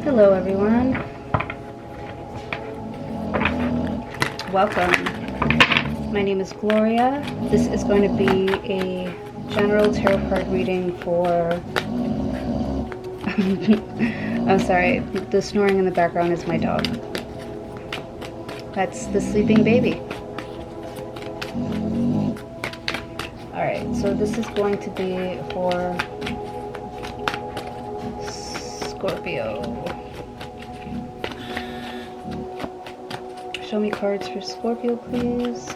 Hello everyone, welcome. My name is Gloria. This is going to be a general tarot card reading for I'm sorry, the snoring in the background is my dog. That's the sleeping baby. Alright, so this is going to be for Scorpio. Show me cards for Scorpio, please.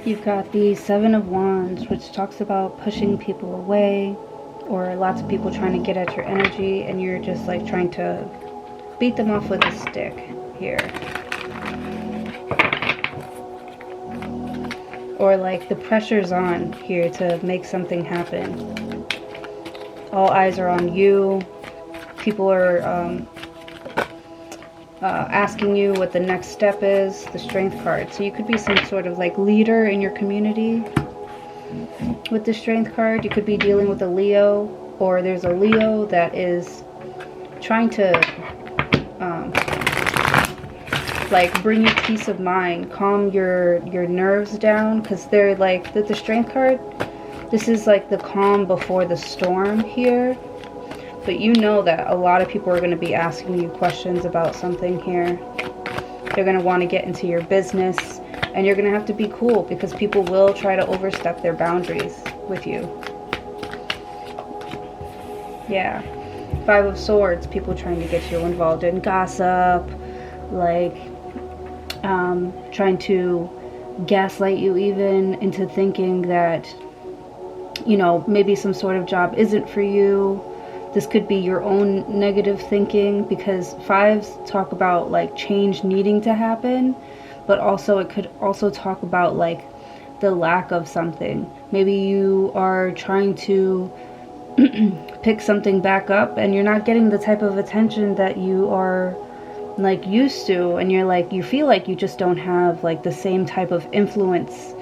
You've got the Seven of Wands, which talks about pushing people away, or lots of people trying to get at your energy, and you're just like trying to beat them off with a stick here. Or like the pressure's on here to make something happen. All eyes are on you. People are asking you what the next step is, the Strength card. So you could be some sort of like leader in your community with the Strength card. You could be dealing with a Leo, or there's a Leo that is trying to like bring you peace of mind, calm your nerves down, because they're like the Strength card, this is like the calm before the storm here. But you know that a lot of people are going to be asking you questions about something here. They're going to want to get into your business, and you're going to have to be cool because people will try to overstep their boundaries with you. Yeah. Five of Swords, people trying to get you involved in gossip, like trying to gaslight you even into thinking that, you know, maybe some sort of job isn't for you. This could be your own negative thinking, because fives talk about like change needing to happen, but also it could also talk about like the lack of something. Maybe you are trying to pick something back up and you're not getting the type of attention that you are like used to, and you're like, you feel like you just don't have like the same type of influence,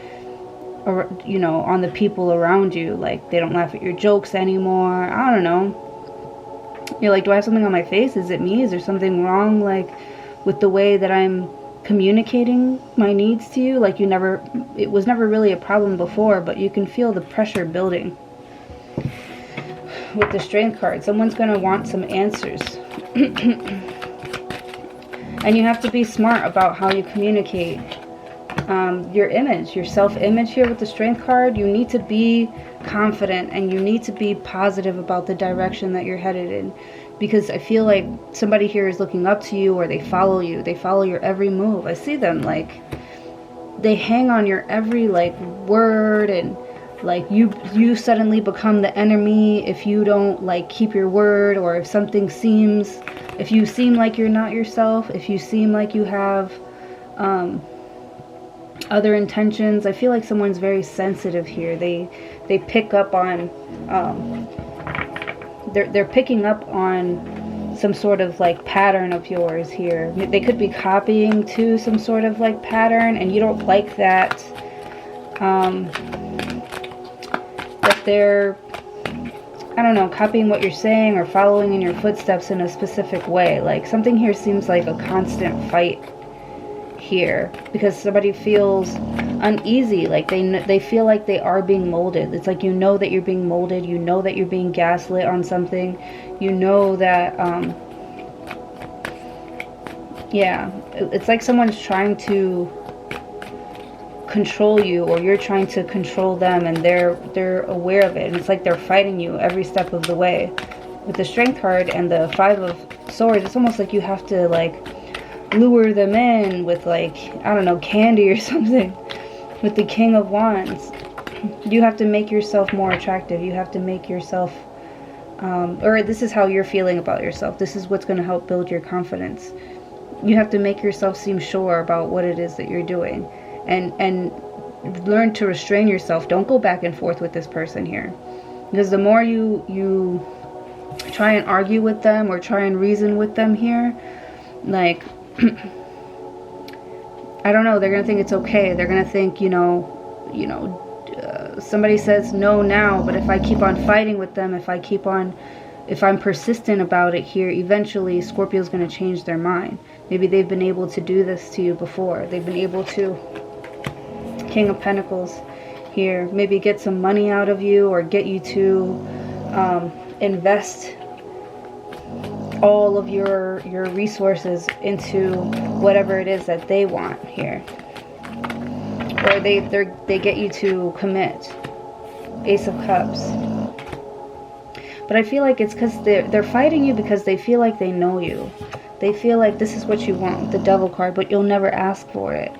or you know, on the people around you. Like they don't laugh at your jokes anymore. I don't know. You're like, do I have something on my face? Is it me? Is there something wrong like with the way that I'm communicating my needs to you? Like it was never really a problem before, but you can feel the pressure building with the Strength card. Someone's going to want some answers. And you have to be smart about how you communicate your image, your self-image here with the Strength card. You need to be confident, and you need to be positive about the direction that you're headed in, because I feel like somebody here is looking up to you, or they follow you. They follow your every move. I see them like they hang on your every like word, and like you suddenly become the enemy if you don't like keep your word, or if you seem like you're not yourself, if you seem like you have other intentions. I feel like someone's very sensitive here. They pick up on they're picking up on some sort of like pattern of yours here. They could be copying to some sort of like pattern, and you don't like that. That they're, I don't know, copying what you're saying or following in your footsteps in a specific way. Like something here seems like a constant fight here, because somebody feels uneasy, like they feel like they are being molded. It's like, you know that you're being molded, you know that you're being gaslit on something, you know that yeah, it's like someone's trying to control you, or you're trying to control them, and they're aware of it, and it's like they're fighting you every step of the way. With the Strength card and the Five of Swords, it's almost like you have to like lure them in with like, I don't know, candy or something. With the King of Wands, you have to make yourself more attractive. You have to make yourself or this is how you're feeling about yourself. This is what's going to help build your confidence. You have to make yourself seem sure about what it is that you're doing, and learn to restrain yourself. Don't go back and forth with this person here. Because the more you try and argue with them or try and reason with them here, like, I don't know, they're gonna think it's okay. They're gonna think, somebody says no now, but if I keep on fighting with them, if I'm persistent about it here, eventually Scorpio's gonna change their mind. Maybe they've been able to do this to you before. They've been able to, King of Pentacles here, maybe get some money out of you, or get you to invest all of your resources into whatever it is that they want here, or they get you to commit. Ace of Cups. But I feel like it's because they're fighting you because they feel like they know you. They feel like this is what you want, the Devil card, but you'll never ask for it.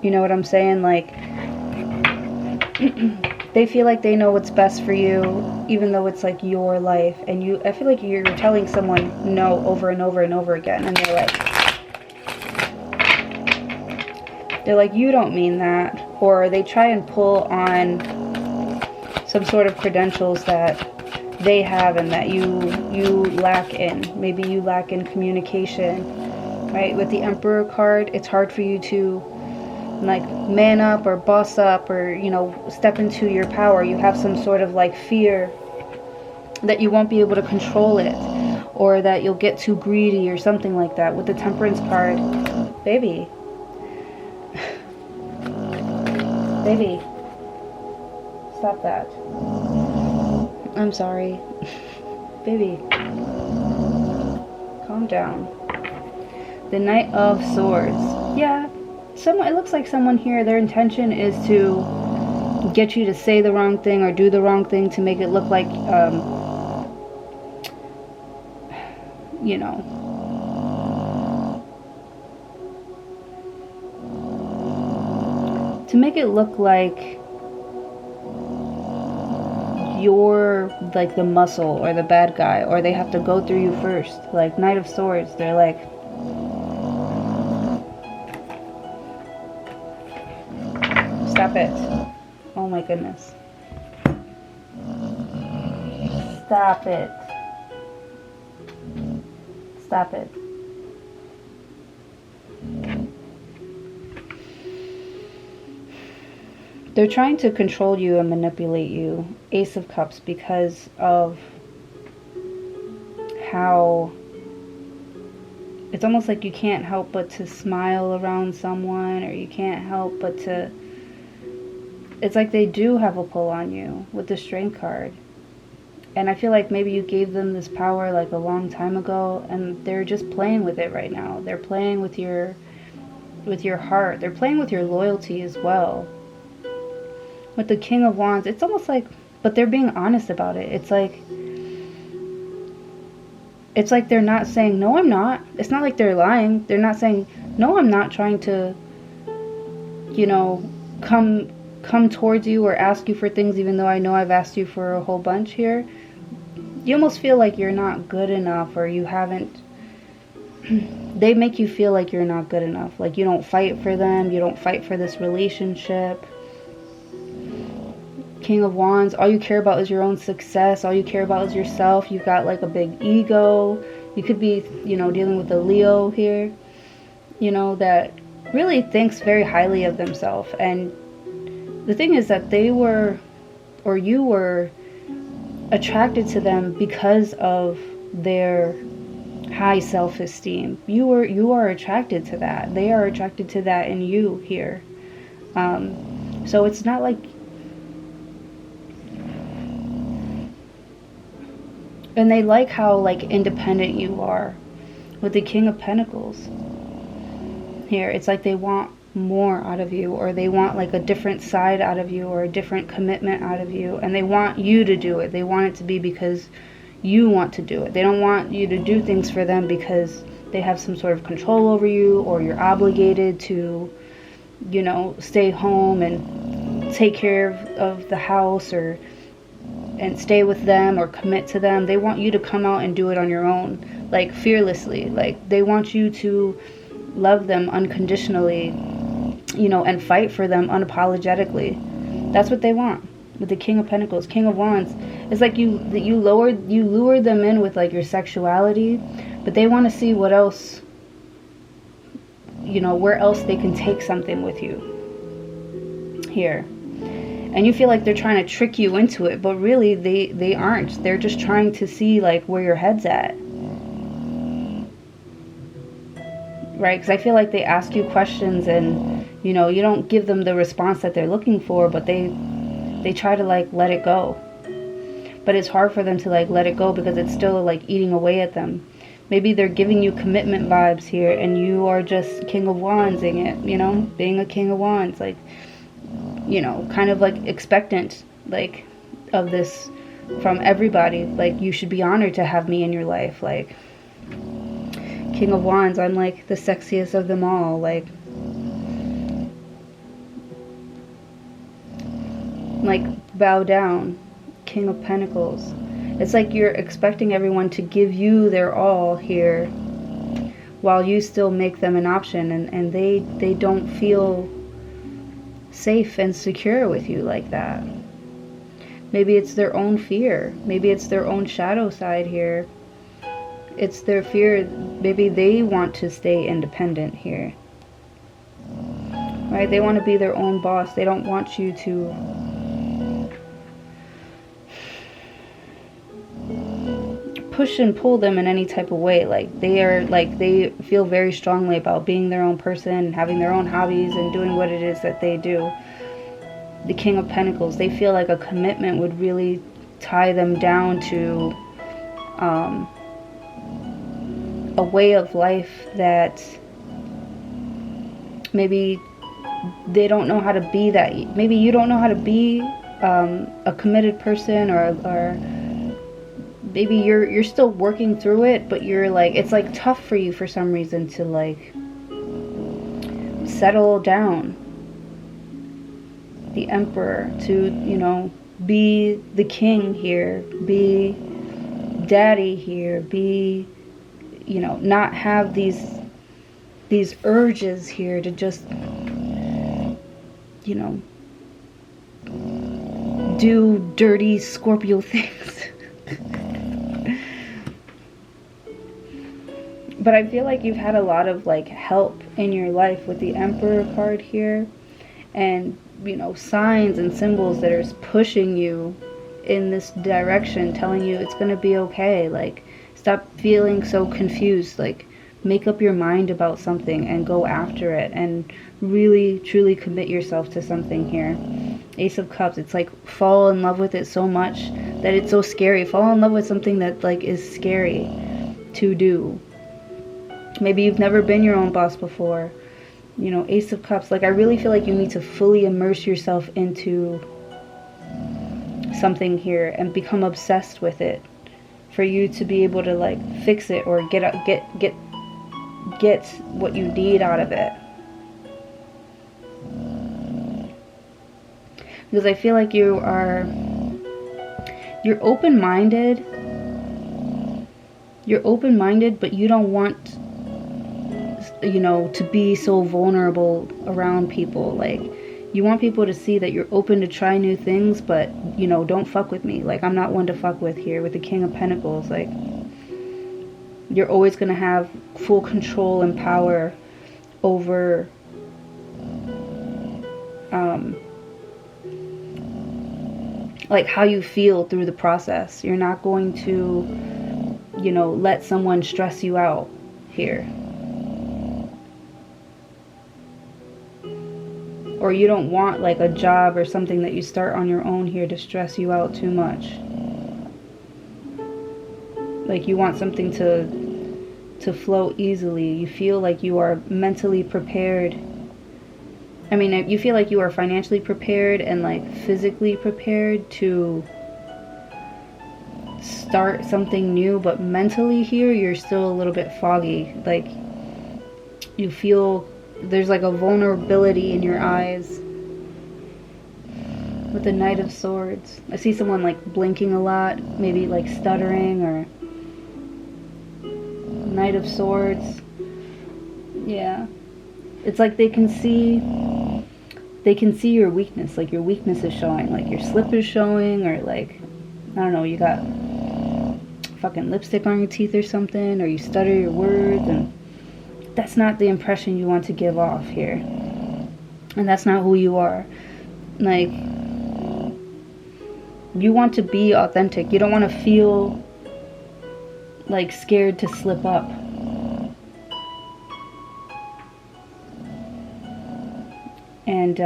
You know what I'm saying? Like, they feel like they know what's best for you, even though it's like your life. And I feel like you're telling someone no over and over and over again. And they're like, you don't mean that. Or they try and pull on some sort of credentials that they have and that you lack in. Maybe you lack in communication, right? With the Emperor card, it's hard for you to like man up or boss up or, step into your power. You have some sort of like fear that you won't be able to control it, or that you'll get too greedy or something like that. With the Temperance card, baby, stop that. I'm sorry. Baby, calm down. The Knight of Swords. Yeah, it looks like someone here, their intention is to get you to say the wrong thing or do the wrong thing to make it look like, to make it look like you're like the muscle or the bad guy, or they have to go through you first. Like Knight of Swords, they're like, stop it. Oh my goodness. Stop it. Stop it. They're trying to control you and manipulate you. Ace of Cups, because of how it's almost like you can't help but to smile around someone, or you can't help but to, it's like they do have a pull on you with the Strength card. And I feel like maybe you gave them this power like a long time ago, and they're just playing with it right now. They're playing with your heart. They're playing with your loyalty as well. With the King of Wands, it's almost like, but they're being honest about it. It's like they're not saying, no, I'm not. It's not like they're lying. They're not saying, no, I'm not trying to, come towards you or ask you for things, even though I know I've asked you for a whole bunch here. You almost feel like you're not good enough, or you haven't, they make you feel like you're not good enough. Like you don't fight for them. You don't fight for this relationship. King of Wands, all you care about is your own success. All you care about is yourself. You've got like a big ego. You could be, dealing with a Leo here, that really thinks very highly of themselves. And the thing is that you were attracted to them because of their high self-esteem. You are attracted to that. They are attracted to that in you here. So it's not like, and they like how like independent you are. With the King of Pentacles here, it's like they want more out of you, or they want like a different side out of you, or a different commitment out of you, and they want you to do it. They want it to be because you want to do it. They don't want you to do things for them because they have some sort of control over you, or you're obligated to, stay home and take care of the house, and stay with them or commit to them. They want you to come out and do it on your own, like fearlessly. Like they want you to love them unconditionally, and fight for them unapologetically. That's what they want. with the King of Pentacles, King of Wands. It's like you lure them in with like your sexuality, but they want to see what else, you know, where else they can take something with you here. And you feel like they're trying to trick you into it, but really they aren't. They're just trying to see like where your head's at. Right? Because I feel like they ask you questions and, you know, you don't give them the response that they're looking for, but they try to like let it go. But it's hard for them to like let it go because it's still like eating away at them. Maybe they're giving you commitment vibes here and you are just King of Wandsing it, you know, being a King of Wands, like, you know, kind of like expectant, like, of this from everybody. Like, you should be honored to have me in your life. Like, King of Wands, I'm like the sexiest of them all. Like bow down, King of Pentacles. It's like you're expecting everyone to give you their all here while you still make them an option, and they don't feel safe and secure with you like that. Maybe it's their own fear. Maybe it's their own shadow side here. It's their fear. Maybe they want to stay independent here. Right? They want to be their own boss. They don't want you to push and pull them in any type of way. Like, they feel very strongly about being their own person, having their own hobbies, and doing what it is that they do. The King of Pentacles, they feel like a commitment would really tie them down to a way of life that maybe they don't know how to be that. Maybe you don't know how to be a committed person, or maybe you're still working through it, but you're like, it's like tough for you for some reason to like settle down. The Emperor, to, you know, be the king here, be daddy here, be, you know, not have these urges here to just, you know, do dirty Scorpio things. But I feel like you've had a lot of like help in your life with the Emperor card here, and, you know, signs and symbols that are pushing you in this direction, telling you it's gonna be okay. Like, stop feeling so confused. Like, make up your mind about something and go after it, and really truly commit yourself to something here. Ace of Cups, it's like fall in love with it so much that it's so scary. Fall in love with something that like is scary to do. Maybe you've never been your own boss before. You know, Ace of Cups, like, I really feel like you need to fully immerse yourself into something here and become obsessed with it for you to be able to like fix it or get what you need out of it. Because I feel like you're open-minded. You're open-minded, but you don't want, you know, to be so vulnerable around people. Like, you want people to see that you're open to try new things, but, you know, don't fuck with me. Like, I'm not one to fuck with here with the King of Pentacles. Like, you're always going to have full control and power over like how you feel through the process. You're not going to, you know, let someone stress you out here. Or you don't want like a job or something that you start on your own here to stress you out too much. Like, you want something to flow easily. You feel like you are mentally prepared. I mean, you feel like you are financially prepared and like physically prepared to start something new, but mentally here you're still a little bit foggy. Like, you feel there's like a vulnerability in your eyes. With the Knight of Swords, I see someone like blinking a lot, maybe like stuttering, or Knight of Swords. Yeah, it's like they can see they can see your weakness, like your weakness is showing, like your slip is showing, or like, I don't know, you got fucking lipstick on your teeth or something, or you stutter your words, and that's not the impression you want to give off here. And that's not who you are. Like, you want to be authentic. You don't want to feel like scared to slip up. And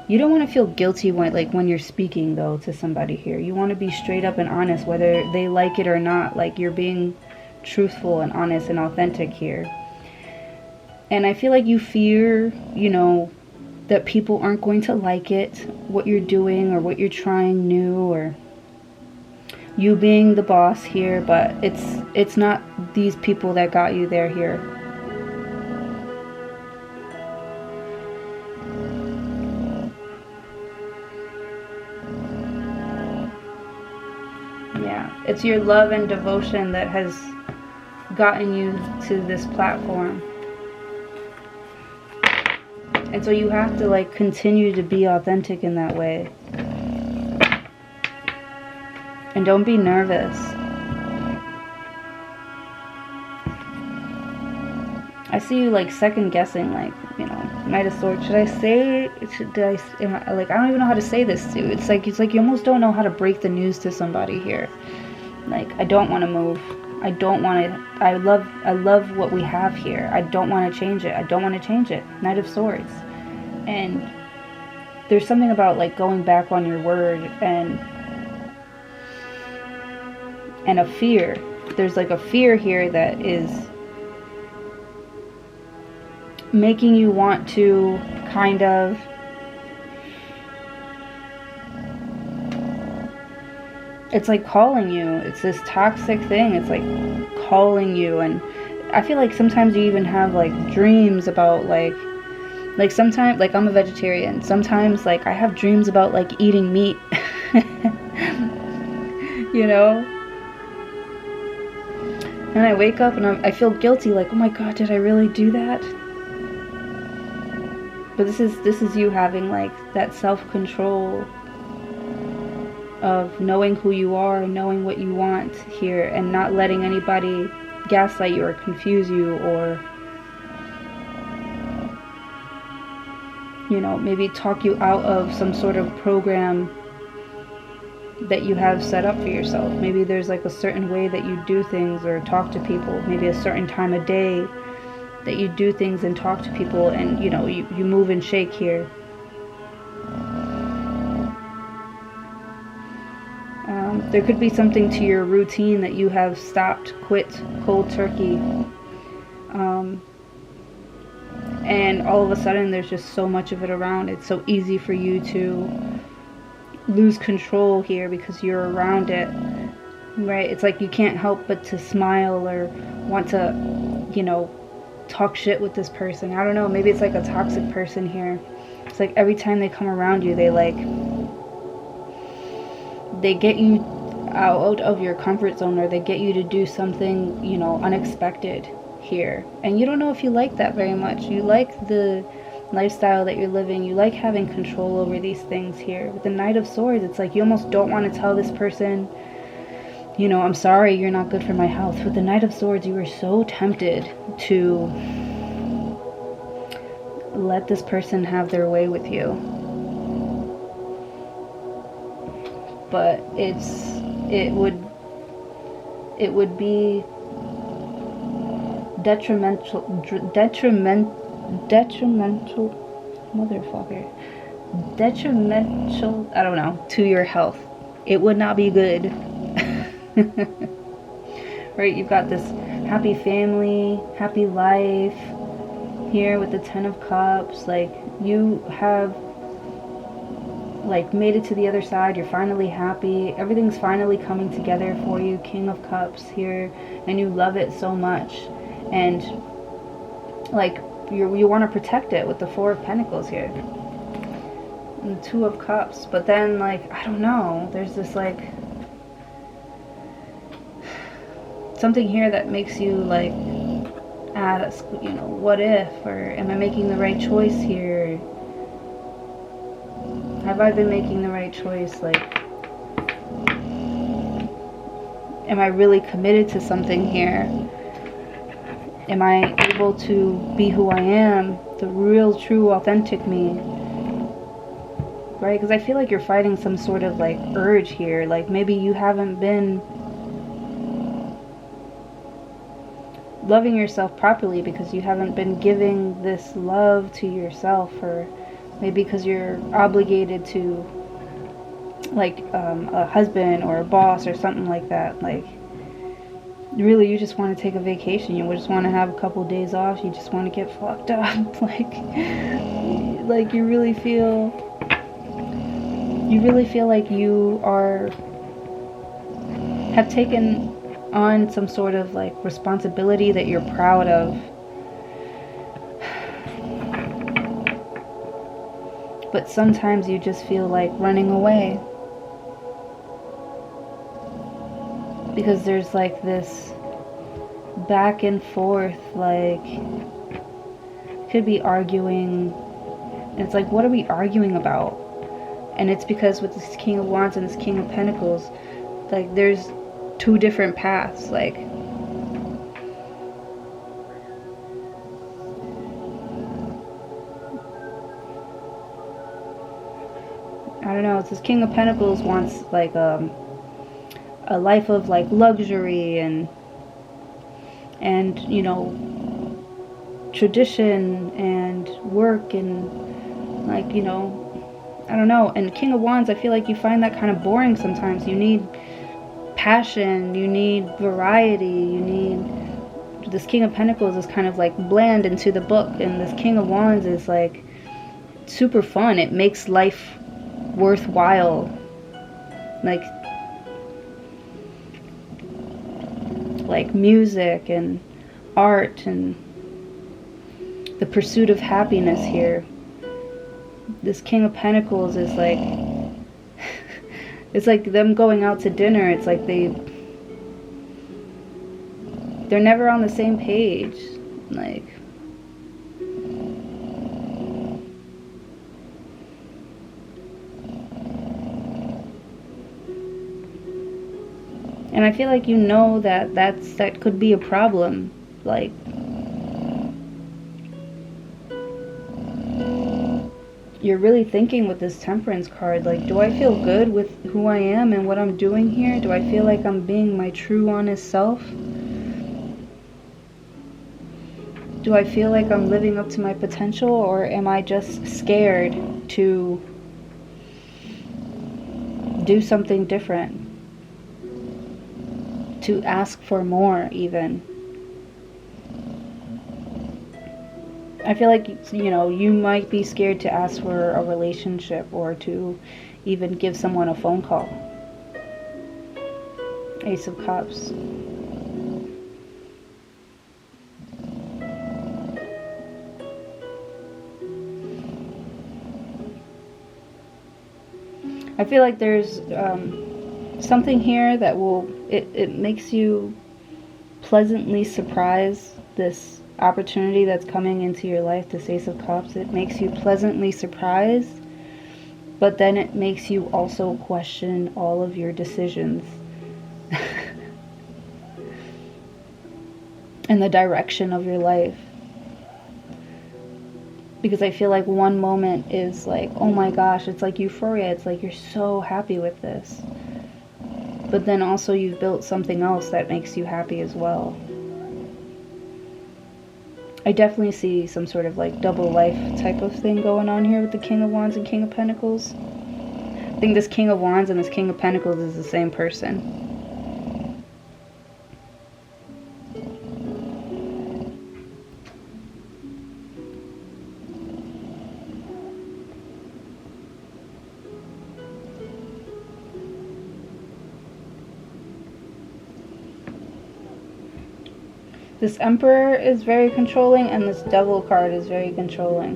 you don't want to feel guilty when you're speaking, though, to somebody here. You want to be straight up and honest, whether they like it or not. Like, you're being truthful and honest and authentic here. And I feel like you fear, you know, that people aren't going to like it, what you're doing or what you're trying new, or you being the boss here. But it's not these people that got you there here. Yeah, it's your love and devotion that has gotten you to this platform. And so you have to like continue to be authentic in that way. And don't be nervous. I see you like second guessing, like, you know, Knight of Swords. Should I say? I don't even know how to say this to you. It's like you almost don't know how to break the news to somebody here. Like, I don't want to move. I don't want to. I love what we have here. I don't want to change it. I don't want to change it. Knight of Swords. And there's something about like going back on your word and a fear. There's like a fear here that is making you want to kind of it's like calling you. It's this toxic thing. It's like calling you. And I feel like sometimes you even have like dreams about like sometimes, like, I'm a vegetarian. Sometimes like I have dreams about like eating meat. You know? And I wake up and I feel guilty, like, oh my god, did I really do that? But this is you having like that self-control of knowing who you are and knowing what you want here, and not letting anybody gaslight you or confuse you, or, you know, maybe talk you out of some sort of program that you have set up for yourself. Maybe there's like a certain way that you do things or talk to people, maybe a certain time of day that you do things and talk to people, and, you know, you move and shake here. There could be something to your routine that you have stopped, quit cold turkey. And all of a sudden there's just so much of it around. It's so easy for you to lose control here because you're around it, right? It's like you can't help but to smile or want to, you know, talk shit with this person. I don't know, maybe it's like a toxic person here. It's like every time they come around you, they get you out of your comfort zone, or they get you to do something, you know, unexpected here. And you don't know if you like that very much. You like the lifestyle that you're living. You like having control over these things here. With the Knight of Swords, it's like you almost don't want to tell this person, you know, I'm sorry, you're not good for my health. With the Knight of Swords, you were so tempted to let this person have their way with you. But it would be detrimental, I don't know, to your health. It would not be good. Right, you've got this happy family, happy life here with the Ten of Cups. Like, you have like made it to the other side. You're finally happy. Everything's finally coming together for you. King of Cups here, and you love it so much. And like you want to protect it with the Four of Pentacles here and the Two of Cups. But then, like, I don't know, there's this like something here that makes you like ask, you know, what if, or am I making the right choice here? Have I been making the right choice? Like, am I really committed to something here? Am I able to be who I am, the real, true, authentic me? Right? Because I feel like you're fighting some sort of like urge here. Like maybe you haven't been loving yourself properly because you haven't been giving this love to yourself, or maybe because you're obligated to like a husband or a boss or something like that. Like really you just want to take a vacation, you just want to have a couple days off, you just want to get fucked up. like you really feel like you have taken on some sort of like responsibility that you're proud of, but sometimes you just feel like running away because there's like this back and forth, like could be arguing, and it's like, what are we arguing about? And it's because with this King of Wands and this King of Pentacles, like there's two different paths. Like I don't know, it's this King of Pentacles wants like a life of like luxury and you know, tradition and work and like, you know, I don't know. And King of Wands, I feel like you find that kind of boring sometimes. You need passion, you need variety, you need... This King of Pentacles is kind of like bland into the book, and this King of Wands is like super fun. It makes life worthwhile. Like music and art and the pursuit of happiness here. This King of Pentacles is like it's like them going out to dinner. It's like they're never on the same page. Like, and I feel like you know that could be a problem. Like, you're really thinking with this Temperance card, like, do I feel good with who I am and what I'm doing here? Do I feel like I'm being my true, honest self? Do I feel like I'm living up to my potential, or am I just scared to do something different? To ask for more, even? I feel like, you know, you might be scared to ask for a relationship or to even give someone a phone call. Ace of Cups. I feel like there's something here that will, it makes you pleasantly surprise this opportunity that's coming into your life, this Ace of Cups. It makes you pleasantly surprised, but then it makes you also question all of your decisions and the direction of your life. Because I feel like one moment is like, oh my gosh, it's like euphoria, it's like you're so happy with this, but then also you've built something else that makes you happy as well. I definitely see some sort of like double life type of thing going on here with the King of Wands and King of Pentacles. I think this King of Wands and this King of Pentacles is the same person. This Emperor is very controlling, and this Devil card is very controlling.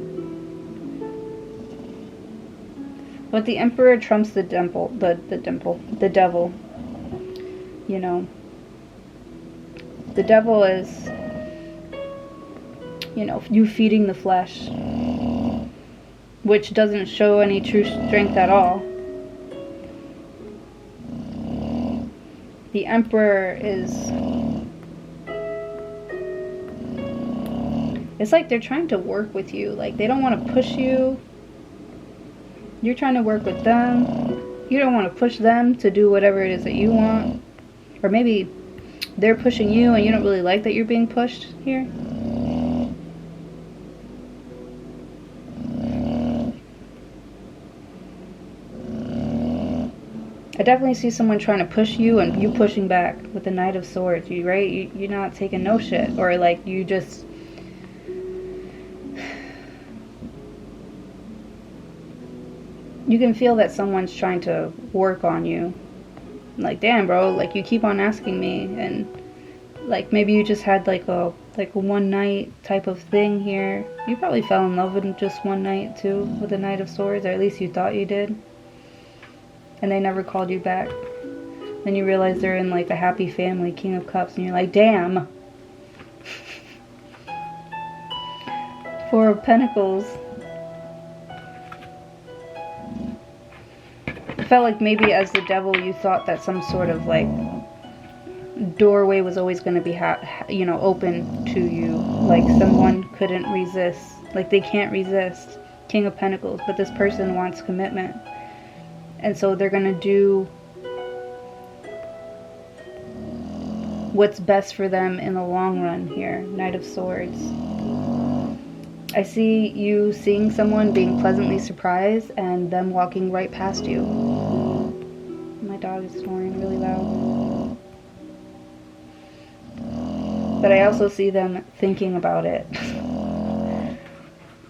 But the Emperor trumps the Devil. You know, the Devil is, you know, you feeding the flesh. which doesn't show any true strength at all. The Emperor is... It's like they're trying to work with you. Like, they don't want to push you. You're trying to work with them. You don't want to push them to do whatever it is that you want. Or maybe they're pushing you and you don't really like that you're being pushed here. I definitely see someone trying to push you and you pushing back with the Knight of Swords, right? You're not taking no shit. Or like you just... You can feel that someone's trying to work on you. Like, damn, bro, like you keep on asking me, and like maybe you just had like a one night type of thing here. You probably fell in love in just one night too with the Knight of Swords, or at least you thought you did. And they never called you back. Then you realize they're in like a happy family, King of Cups, and you're like, damn. Four of Pentacles. It felt like maybe as the Devil you thought that some sort of like doorway was always going to be open to you. Like someone couldn't resist. Like they can't resist. King of Pentacles. But this person wants commitment. And so they're going to do what's best for them in the long run here. Knight of Swords. I see you seeing someone being pleasantly surprised and them walking right past you. My dog is snoring really loud. But I also see them thinking about it.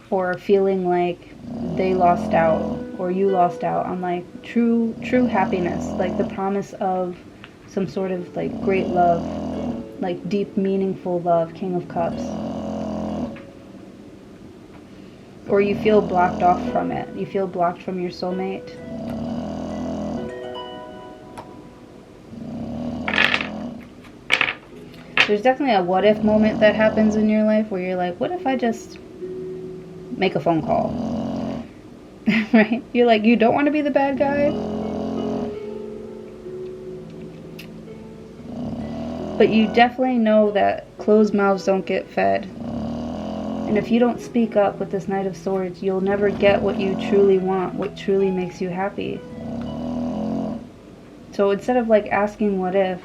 Or feeling like they lost out. Or you lost out on like true happiness. Like the promise of some sort of like great love. Like deep, meaningful love. King of Cups. Or you feel blocked off from it. You feel blocked from your soulmate. There's definitely a what if moment that happens in your life where you're like, what if I just make a phone call? Right? You're like, you don't want to be the bad guy. But you definitely know that closed mouths don't get fed. And if you don't speak up with this Knight of Swords, you'll never get what you truly want, what truly makes you happy. So instead of like asking what if,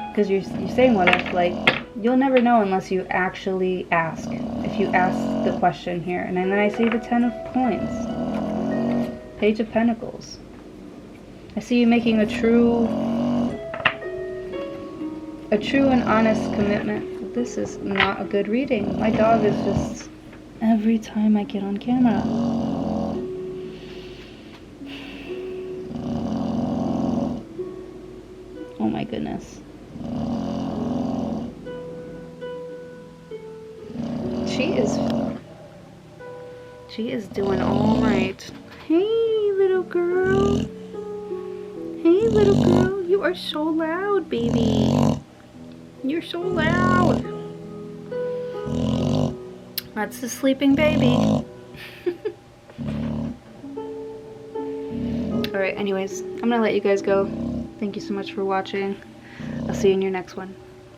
because you're saying what if, like, you'll never know unless you actually ask. If you ask the question here. And then I see the 10 of Coins. Page of Pentacles. I see you making a true and honest commitment. This is not a good reading. My dog is just, every time I get on camera. Oh my goodness. She is doing all right. Hey, little girl. Hey, little girl. You are so loud, baby. You're so loud. That's the sleeping baby. Alright, anyways, I'm gonna let you guys go. Thank you so much for watching. I'll see you in your next one.